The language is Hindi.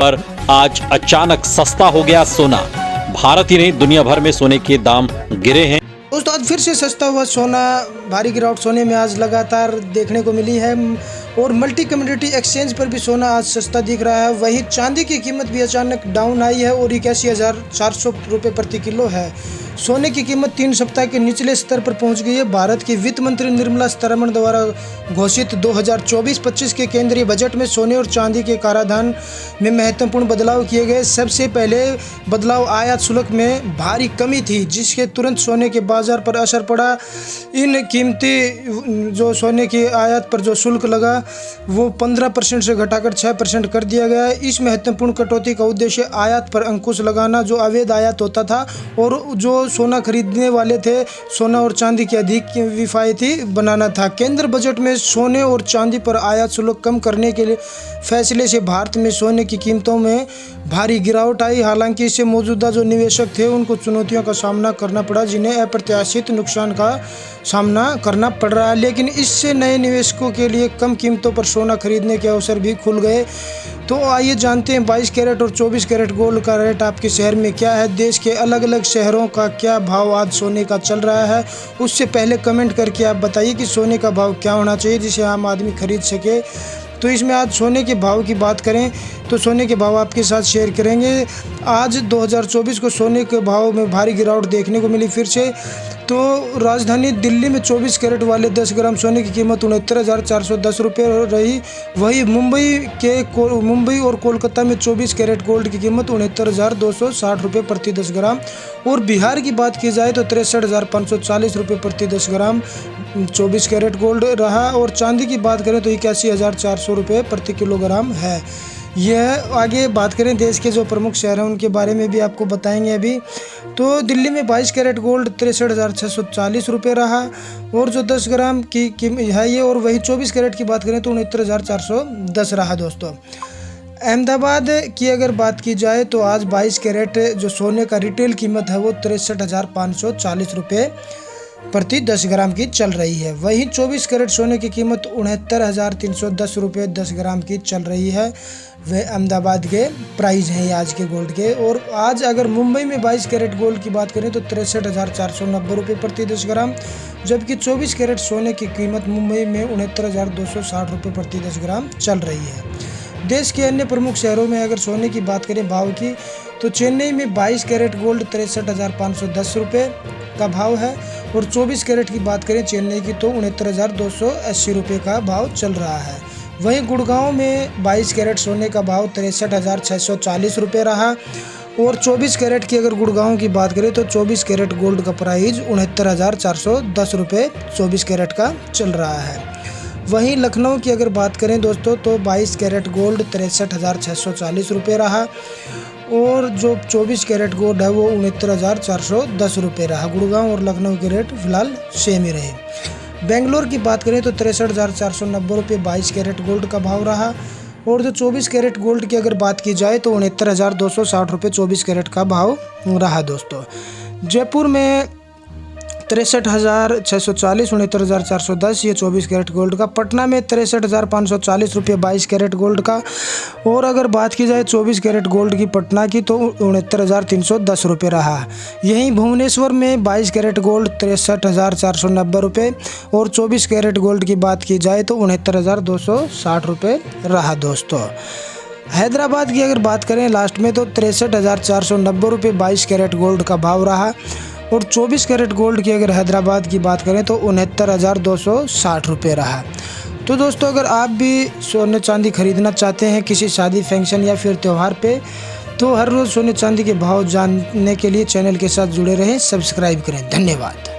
पर आज अचानक सस्ता हो गया सोना। भारत ही नहीं दुनिया भर में सोने के दाम गिरे हैं। दोस्तों आज फिर से सस्ता हुआ सोना, भारी गिरावट सोने में आज लगातार देखने को मिली है और मल्टी कमोडिटी एक्सचेंज पर भी सोना आज सस्ता दिख रहा है। वहीं चांदी की कीमत भी अचानक डाउन आई है और 81,400 रुपये प्रति किलो है। सोने की कीमत 3 सप्ताह के निचले स्तर पर पहुंच गई है। भारत की वित्त मंत्री निर्मला सीतारमण द्वारा घोषित 2024-25 के केंद्रीय बजट में सोने और चांदी के कराधान में महत्वपूर्ण बदलाव किए गए। सबसे पहले बदलाव आयात शुल्क में भारी कमी थी, जिसके तुरंत सोने के बाजार पर असर पड़ा। इन कीमती जो सोने की आयात पर जो शुल्क लगा वो 15% से घटाकर 6% कर दिया गया है। इस महत्वपूर्ण कटौती का उद्देश्य आयात पर अंकुश लगाना, जो अवैध आयात होता था, और जो सोना खरीदने वाले थे सोना और चांदी की अधिक किफायती बनाना था। केंद्र बजट में सोने और चांदी पर आयात शुल्क कम करने के लिए फैसले से भारत में सोने की कीमतों में भारी गिरावट आई। हालांकि इससे मौजूदा जो निवेशक थे उनको चुनौतियों का सामना करना पड़ा, जिन्हें अप्रत्याशित नुकसान का सामना करना पड़ रहा है। लेकिन इससे नए निवेशकों के लिए कम कीमतों पर सोना खरीदने के अवसर भी खुल गए। तो आइए जानते हैं 22 कैरेट और 24 कैरेट गोल्ड का रेट आपके शहर में क्या है। देश के अलग अलग शहरों का क्या भाव आज सोने का चल रहा है। उससे पहले कमेंट करके आप बताइए कि सोने का भाव क्या होना चाहिए जिसे आम आदमी खरीद सके। तो इसमें आज सोने के भाव की बात करें तो सोने के भाव आपके साथ शेयर करेंगे। आज 2024 को सोने के भाव में भारी गिरावट देखने को मिली फिर से। तो राजधानी दिल्ली में 24 कैरेट वाले 10 ग्राम सोने की कीमत 69,410 रुपये रही। वहीं मुंबई और कोलकाता में 24 कैरेट गोल्ड की कीमत 69,260 रुपये प्रति 10 ग्राम। और बिहार की बात की जाए तो 63,540 रुपये प्रति 10 ग्राम 24 कैरेट गोल्ड रहा। और चांदी की बात करें तो 81,400 रुपये प्रति किलोग्राम है। यह आगे बात करें देश के जो प्रमुख शहर हैं उनके बारे में भी आपको बताएंगे अभी। तो दिल्ली में 22 कैरेट गोल्ड 63,640 रुपये रहा और जो 10 ग्राम की है ये। और वही 24 कैरेट की बात करें तो 69,410 रहा दोस्तों। अहमदाबाद की अगर बात की जाए तो आज 22 कैरेट जो सोने का रिटेल कीमत है वो 63,540 रुपये प्रति 10 ग्राम की चल रही है। वहीं 24 कैरेट सोने की कीमत 69,310 रुपये 10 ग्राम की चल रही है। वे अहमदाबाद के प्राइस हैं आज के गोल्ड के। और आज अगर मुंबई में 22 कैरेट गोल्ड की बात करें तो 63,490 रुपये प्रति 10 ग्राम, जबकि 24 कैरेट सोने की कीमत मुंबई में 69,260 रुपये प्रति 10 ग्राम चल रही है। देश के अन्य प्रमुख शहरों में अगर सोने की बात करें भाव की तो चेन्नई में 22 कैरेट गोल्ड 63,510 रुपये का भाव है। और 24 कैरेट की बात करें चेन्नई की तो 69,280 रुपये का भाव चल रहा है। वहीं गुड़गांव में 22 कैरेट सोने का भाव 63,640 रुपये रहा। और 24 कैरेट की अगर गुड़गांव की बात करें तो 24 कैरेट गोल्ड का प्राइस 69,410 रुपये 24 कैरेट का चल रहा है। वहीं लखनऊ की अगर बात करें दोस्तों तो 22 कैरेट गोल्ड 63,640 रुपये रहा। और जो 24 कैरेट गोल्ड है वो 69,410 रुपये रहा। गुड़गांव और लखनऊ के रेट फिलहाल सेम ही रहे। बेंगलोर की बात करें तो 63,490 रुपये 22 कैरेट गोल्ड का भाव रहा। और जो 24 कैरेट गोल्ड की अगर बात की जाए तो 69,260 रुपये 24 कैरेट का भाव रहा दोस्तों। जयपुर में 63,640 69,410 ये 24 कैरेट गोल्ड का। पटना में 63,540 रुपये 22 कैरेट गोल्ड का। और अगर बात की जाए 24 कैरेट गोल्ड की पटना की तो 69,310 रुपये रहा। यहीं भुवनेश्वर में 22 कैरेट गोल्ड 63,490 रुपये। और 24 कैरेट गोल्ड की बात की जाए तो 69,260 रुपये रहा दोस्तों। हैदराबाद की अगर बात करें लास्ट में तो 63,490 रुपये 22 कैरेट गोल्ड का भाव रहा। और 24 कैरेट गोल्ड की अगर हैदराबाद की बात करें तो 69,260 रुपये रहा। तो दोस्तों अगर आप भी सोने चांदी खरीदना चाहते हैं किसी शादी फंक्शन या फिर त्यौहार पे, तो हर रोज़ सोने चांदी के भाव जानने के लिए चैनल के साथ जुड़े रहें, सब्सक्राइब करें। धन्यवाद।